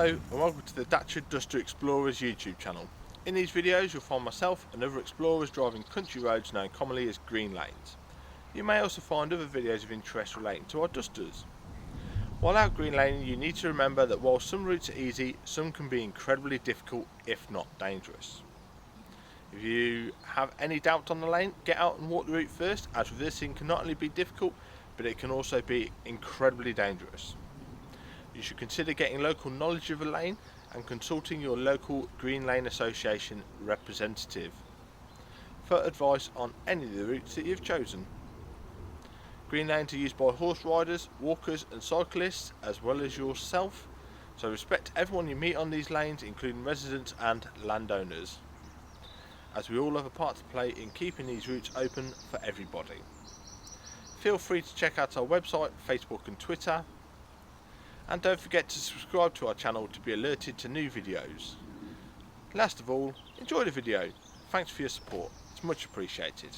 Hello and welcome to the Dacia Duster Explorers YouTube channel. In these videos you'll find myself and other explorers driving country roads known commonly as green lanes. You may also find other videos of interest relating to our Dusters. While out green laning, you need to remember that while some routes are easy, some can be incredibly difficult if not dangerous. If you have any doubt on the lane, get out and walk the route first, as reversing can not only be difficult but it can also be incredibly dangerous. You should consider getting local knowledge of a lane and consulting your local Green Lane Association representative for advice on any of the routes that you've chosen. Green lanes are used by horse riders, walkers and cyclists as well as yourself, so respect everyone you meet on these lanes, including residents and landowners, as we all have a part to play in keeping these routes open for everybody. Feel free to check out our website, Facebook and Twitter. And don't forget to subscribe to our channel to be alerted to new videos. Last of all, enjoy the video. Thanks for your support, it's much appreciated.